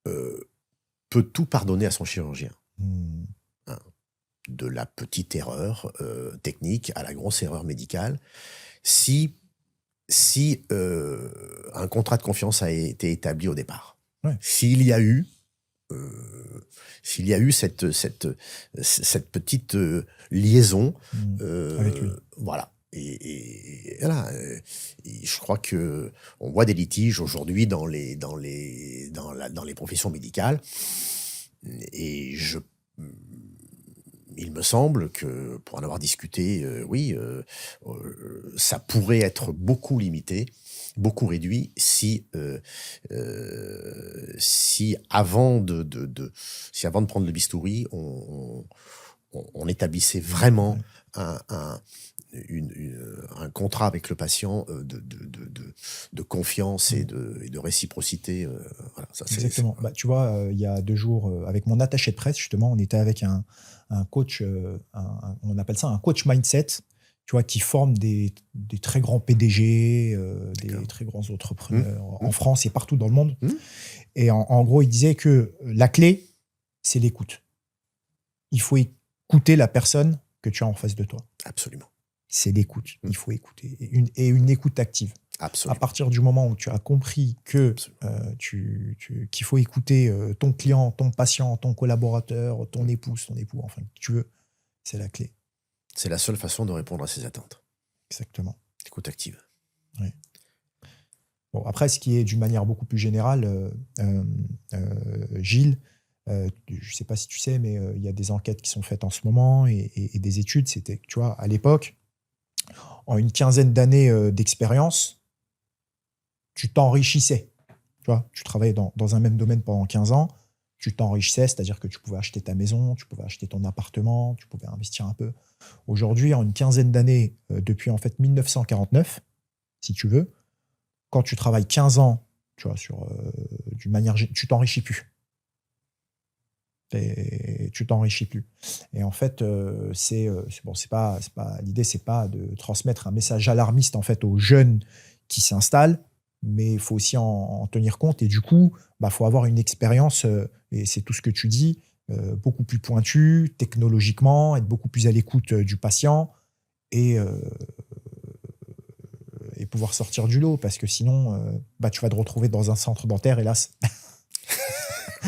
euh, peut tout pardonner à son chirurgien, Mmh. hein. De la petite erreur technique à la grosse erreur médicale. Si, si un contrat de confiance a été établi au départ, Ouais. s'il y a eu euh, s'il y a eu cette petite liaison, Avec lui. voilà. Et voilà, et je crois que on voit des litiges aujourd'hui dans les professions médicales, et il me semble que, pour en avoir discuté, oui, ça pourrait être beaucoup limité, beaucoup réduit si si avant de prendre le bistouri, on établissait vraiment Ouais. un un contrat avec le patient, de confiance Mmh. et de réciprocité, voilà, ça c'est Exactement. Bah, tu vois, il y a 2 jours, avec mon attaché de presse, justement, on était avec un coach, on appelle ça un coach mindset, tu vois? Qui forme des très grands PDG, des d'accord. très grands Mmh, entrepreneurs en mmh, France et partout dans le monde. mmh, Et en gros, il disait que la clé, c'est l'écoute. Il faut écouter la personne que tu as en face de toi. absolument, C'est l'écoute. mmh, Il faut écouter et une écoute active. À absolument, partir du moment où tu as compris que, absolument, qu'il faut écouter, ton client, ton patient, ton collaborateur, ton mmh. épouse, ton époux, enfin, qui tu veux, c'est la clé. C'est la seule façon de répondre à ses attentes. Exactement. Écoute active. Ouais. Bon, après, ce qui est d'une manière beaucoup plus générale, Gilles, je ne sais pas si tu sais, mais il y a des enquêtes qui sont faites en ce moment et des études. C'était, tu vois, à l'époque, en une quinzaine d'années d'expérience, tu t'enrichissais. Tu vois, tu travaillais dans un même domaine pendant 15 ans, tu t'enrichissais, c'est-à-dire que tu pouvais acheter ta maison, tu pouvais acheter ton appartement, tu pouvais investir un peu. Aujourd'hui, en une quinzaine d'années, depuis en fait 1949, si tu veux, quand tu travailles 15 ans, tu vois, d'une manière, tu t'enrichis plus. Tu t'enrichis plus. Et en fait, bon, l'idée, c'est pas de transmettre un message alarmiste en fait aux jeunes qui s'installent, mais il faut aussi en tenir compte. Et du coup, bah, faut avoir une expérience, et c'est tout ce que tu dis, beaucoup plus pointue, technologiquement, être beaucoup plus à l'écoute du patient et, euh, et pouvoir sortir du lot, parce que sinon, bah, tu vas te retrouver dans un centre dentaire, hélas.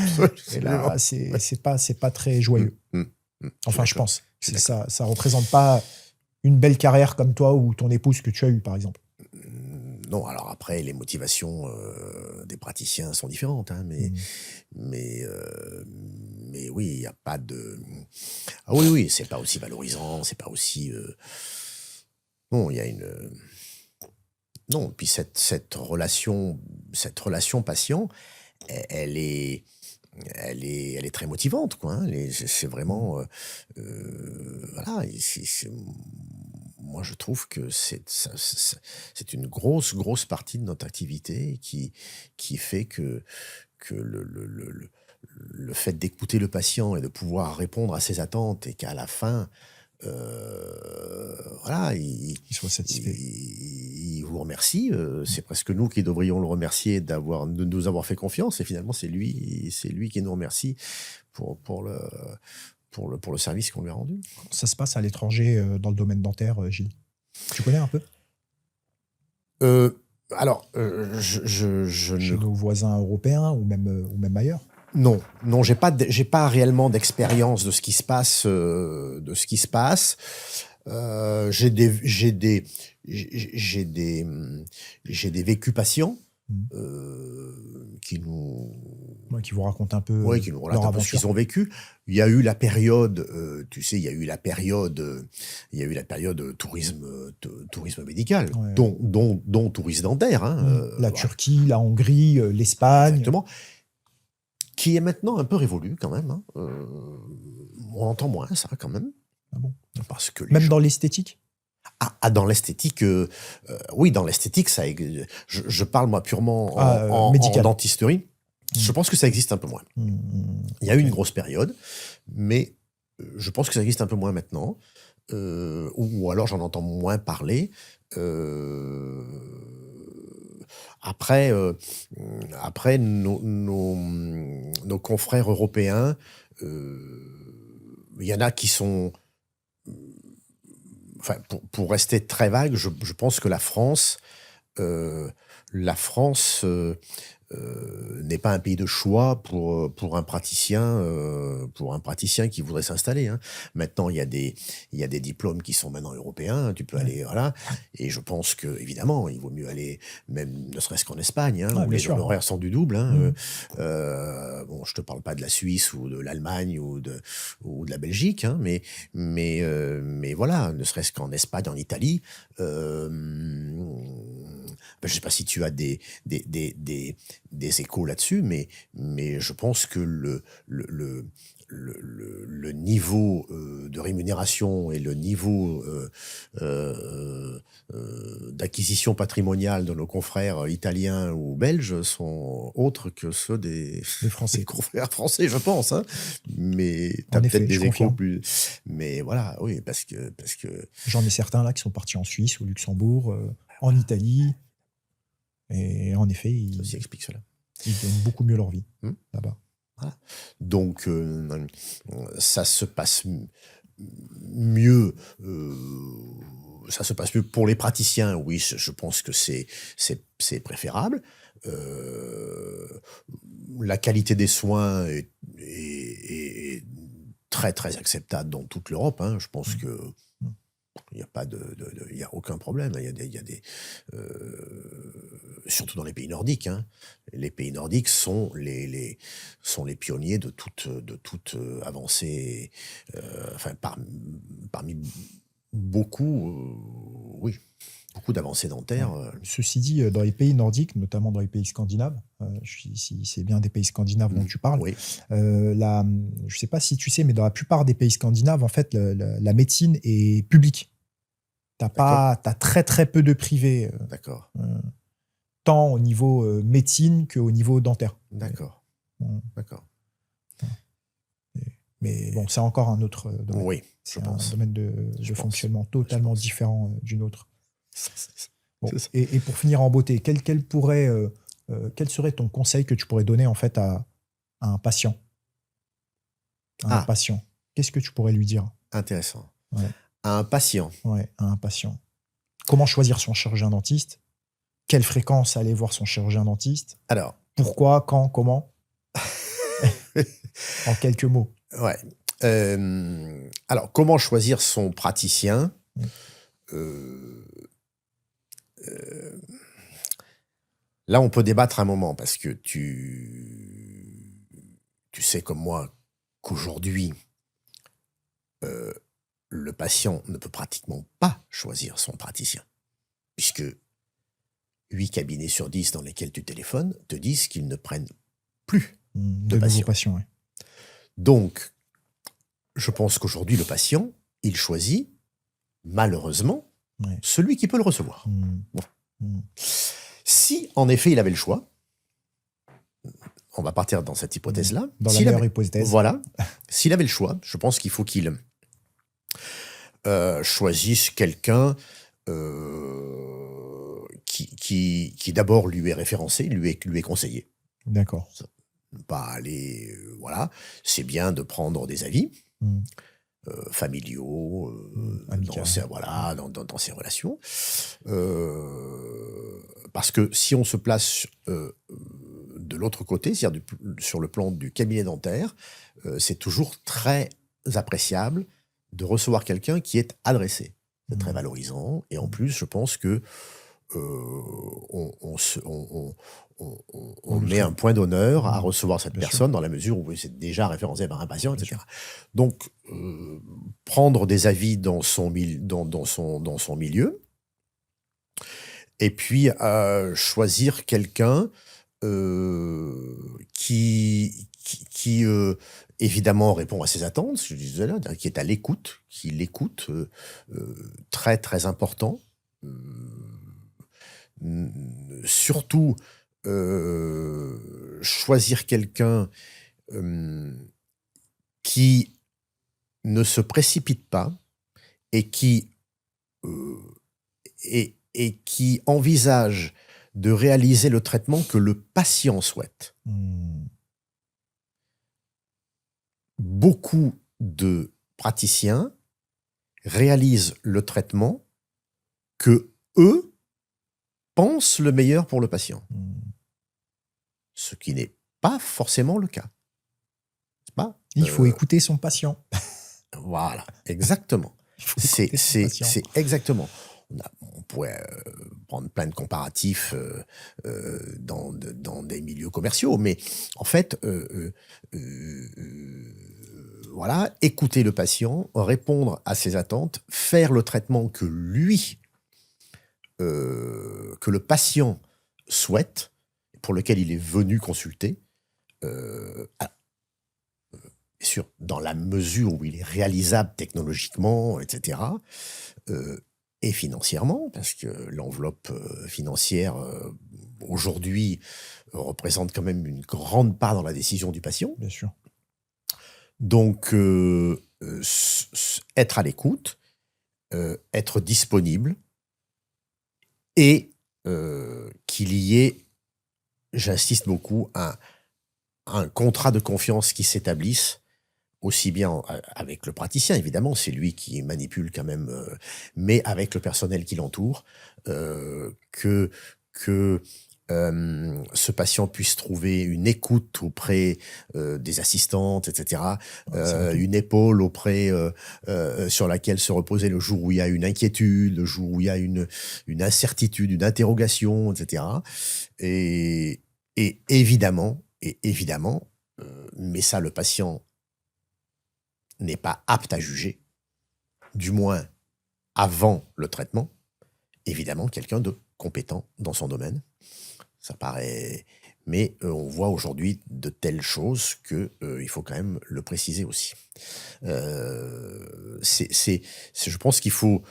Et Absolument. là, c'est pas très Mmh, joyeux. mmh, je suis Enfin, je d'accord, pense. je suis C'est d'accord. ça, ça représente pas une belle carrière comme toi ou ton épouse que tu as eu, par exemple. Non, alors après, les motivations, des praticiens sont différentes, hein, Mmh. mais, heu, mais oui, il y a pas de ah oui, oui, c'est pas aussi valorisant, c'est pas aussi, non, il y a une, non, puis cette relation patient, elle est elle est très motivante, quoi, hein. C'est Mmh. vraiment, voilà, et moi, je trouve que c'est une grosse, grosse partie de notre activité qui fait que le fait d'écouter le patient et de pouvoir répondre à ses attentes, et qu'à la fin, voilà, Qu'il soit satisfait. il vous remercie, Mmh. c'est presque nous qui devrions le remercier de nous avoir fait confiance, et finalement c'est lui qui nous remercie pour le service qu'on lui a rendu. Comment ça se passe à l'étranger, dans le domaine dentaire, Gilles? Tu connais un peu? Heu, alors, je ne Chez nos voisins européens ou même ailleurs? non, non, j'ai pas réellement d'expérience de ce qui se passe, de ce qui se passe. J'ai des vécus patients, Mmh. qui nous Ouais, qui vous racontent un peu, ouais, qui nous relatent leur un peu ce qu'ils aventure. ont vécu. Il y a eu la période, tu sais, il y a eu la période tourisme, tourisme médical, Ouais, ouais. dont tourisme dentaire, hein, Mmh. La voilà, Turquie, la Hongrie, l'Espagne. exactement. Qui est maintenant un peu révolu quand même, hein, on entend moins ça quand même, Ah bon? parce que les Même gens dans l'esthétique? dans l'esthétique, oui, dans l'esthétique, je parle moi purement Ah, en médical. dentisterie. Je Mmh. pense que ça existe un peu moins. Mmh, mmh. Il y a eu OK. une grosse période, mais je pense que ça existe un peu moins maintenant, ou alors j'en entends moins parler. Heu, après, après nos confrères européens, il y en a qui sont, enfin, pour rester très vague, je pense que la France, la France n'est pas un pays de choix pour un praticien qui voudrait s'installer, hein. Maintenant, il y a des diplômes qui sont maintenant européens. Tu peux Ouais. aller, voilà. Et je pense que, évidemment, il vaut mieux aller, même ne serait-ce qu'en Espagne, hein, Ouais, où bien les sûr. honoraires sont du double, hein. Mmh. Bon, je te parle pas de la Suisse ou de l'Allemagne ou de la Belgique, hein, mais voilà, ne serait-ce qu'en Espagne, en Italie. Ben, je sais pas si tu as des échos là-dessus, mais je pense que le niveau de rémunération et le niveau d'acquisition patrimoniale de nos confrères italiens ou belges sont autres que ceux Les des Français. confrères français, je pense, hein. Mais tu En as effet, peut-être je des échos confirme. plus. Mais voilà, oui, parce que J'en ai certains là qui sont partis en Suisse, au Luxembourg, en Italie. Et en effet, ça aussi explique cela. ils gagnent beaucoup mieux leur vie Hmm. là-bas. Voilà. Donc, ça se passe mieux. Ça se passe mieux pour les praticiens. Oui, je pense que c'est préférable. La qualité des soins est très très acceptable dans toute l'Europe, hein. Je pense Mm. que Mm. il n'y a pas il y a aucun problème. Il y a des, surtout dans les pays nordiques, hein. Les pays nordiques sont sont les pionniers de toute avancée, enfin, parmi beaucoup, oui, beaucoup d'avancées dentaires. Ouais. Ceci dit, dans les pays nordiques, notamment dans les pays scandinaves, si c'est bien des pays scandinaves dont tu parles, Oui, je ne sais pas si tu sais, mais dans la plupart des pays scandinaves, en fait, la médecine est publique. d'accord, T'as très très peu de privé, d'accord, euh, tant au niveau médecine qu'au niveau dentaire. d'accord, Euh, d'accord. Mais bon, c'est encore un autre domaine. Oui, je C'est un pense. domaine Je de pense. fonctionnement Je totalement pense. différent d'une autre. Bon, C'est ça. et pour finir en beauté, quel serait ton conseil que tu pourrais donner en fait à un patient? À un Ah, patient. Qu'est-ce que tu pourrais lui dire? intéressant. Ouais, À un patient. ouais, à un patient. Comment choisir son chirurgien dentiste? Quelle fréquence aller voir son chirurgien dentiste? Alors, Pourquoi? Quand? Comment? En quelques mots. ouais. Alors, comment choisir son praticien? Mm. Euh, Là, on peut débattre un moment parce que tu sais comme moi qu'aujourd'hui, euh, le patient ne peut pratiquement pas choisir son praticien, puisque 8 cabinets sur 10 dans lesquels tu téléphones te disent qu'ils ne prennent plus de De nouveaux patients. patients, ouais. Donc, je pense qu'aujourd'hui, le patient, il choisit, malheureusement, Ouais. celui qui peut le recevoir. Mm. Bon. Mm. Si, en effet, il avait le choix, on va partir dans cette hypothèse-là. Dans la S'il meilleure avait, hypothèse. voilà, s'il avait le choix, je pense qu'il faut qu'il choisisse quelqu'un qui d'abord lui est référencé, lui est conseillé. D'accord. Ça, pas aller, voilà. C'est bien de prendre des avis Mm. familiaux, Amical. dans ses relations. Parce que si on se place de l'autre côté, c'est-à-dire sur le plan du cabinet dentaire, c'est toujours très appréciable de recevoir quelqu'un qui est adressé. C'est très valorisant. Et en plus, je pense que on le met un traite. point d'honneur à recevoir cette Bien sûr. personne dans la mesure où c'est déjà référencé par un patient, Bien etc. Donc, prendre des avis dans son milieu, et puis choisir quelqu'un qui évidemment répond à ses attentes, je disais là, qui est à l'écoute, qui l'écoute, très très important. Surtout, choisir quelqu'un qui ne se précipite pas et et qui envisage de réaliser le traitement que le patient souhaite. Mm. Beaucoup de praticiens réalisent le traitement que eux pense le meilleur pour le patient. Mmh. Ce qui n'est pas forcément le cas. C'est pas, Il faut écouter son patient. Voilà, exactement. Il faut écouter son patient. C'est exactement. On pourrait prendre plein de comparatifs dans des milieux commerciaux, mais en fait, voilà, écouter le patient, répondre à ses attentes, faire le traitement que le patient souhaite, pour lequel il est venu consulter, bien sûr, dans la mesure où il est réalisable technologiquement, etc., et financièrement, parce que l'enveloppe financière, aujourd'hui, représente quand même une grande part dans la décision du patient. Bien sûr. Donc, être à l'écoute, être disponible, et qu'il y ait, j'insiste beaucoup, un contrat de confiance qui s'établisse, aussi bien avec le praticien, évidemment, c'est lui qui manipule quand même, mais avec le personnel qui l'entoure, que ce patient puisse trouver une écoute auprès des assistantes, etc., une épaule auprès sur laquelle se reposer le jour où il y a une inquiétude, le jour où il y a une incertitude, une interrogation, etc. Et évidemment, mais ça, le patient n'est pas apte à juger, du moins avant le traitement, évidemment, quelqu'un de compétent dans son domaine. Ça paraît... Mais on voit aujourd'hui de telles choses que il faut quand même le préciser aussi. Je pense qu'il faut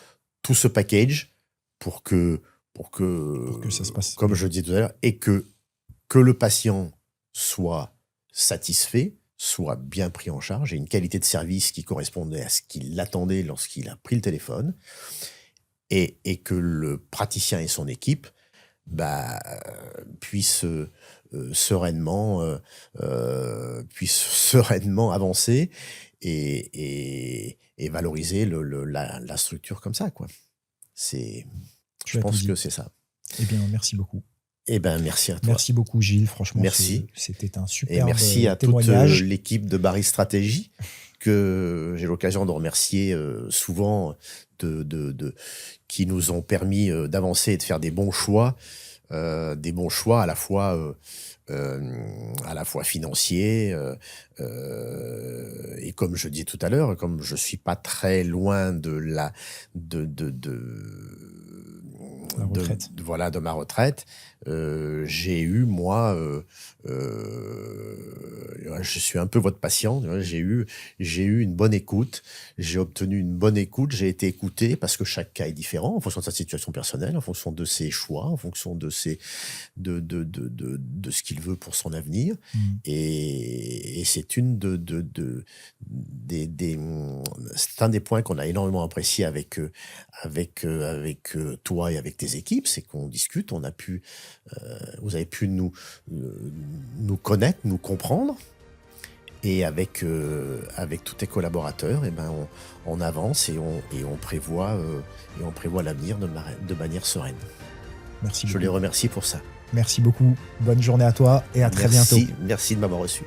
tout ce package pour que ça se passe. Comme je le disais tout à l'heure, et que le patient soit satisfait, soit bien pris en charge, et une qualité de service qui correspondait à ce qu'il attendait lorsqu'il a pris le téléphone, et que le praticien et son équipe puissent sereinement avancer et valoriser la structure comme ça, quoi. Je pense que c'est ça. Eh bien, merci beaucoup. Eh ben, merci à toi. Merci beaucoup, Gilles. Franchement, merci. C'était un super témoignage. Et merci à témoignage. Toute l'équipe de Baris Stratégie, que j'ai l'occasion de remercier souvent, qui nous ont permis d'avancer et de faire des bons choix à la fois financiers, et comme je disais tout à l'heure, comme je suis pas très loin de la retraite. De ma retraite, j'ai eu, moi, je suis un peu votre patient, j'ai eu une bonne écoute, j'ai obtenu une bonne écoute, j'ai été écouté, parce que chaque cas est différent, en fonction de sa situation personnelle, en fonction de ses choix, en fonction de ce qu'il veut pour son avenir, et c'est c'est un des points qu'on a énormément apprécié avec toi et avec tes équipes, c'est qu'on discute, vous avez pu nous connaître, nous comprendre, et avec tous tes collaborateurs, on avance et on prévoit l'avenir de manière sereine. Merci. Je les remercie pour ça. Merci beaucoup. Bonne journée à toi et à très bientôt. Merci de m'avoir reçu.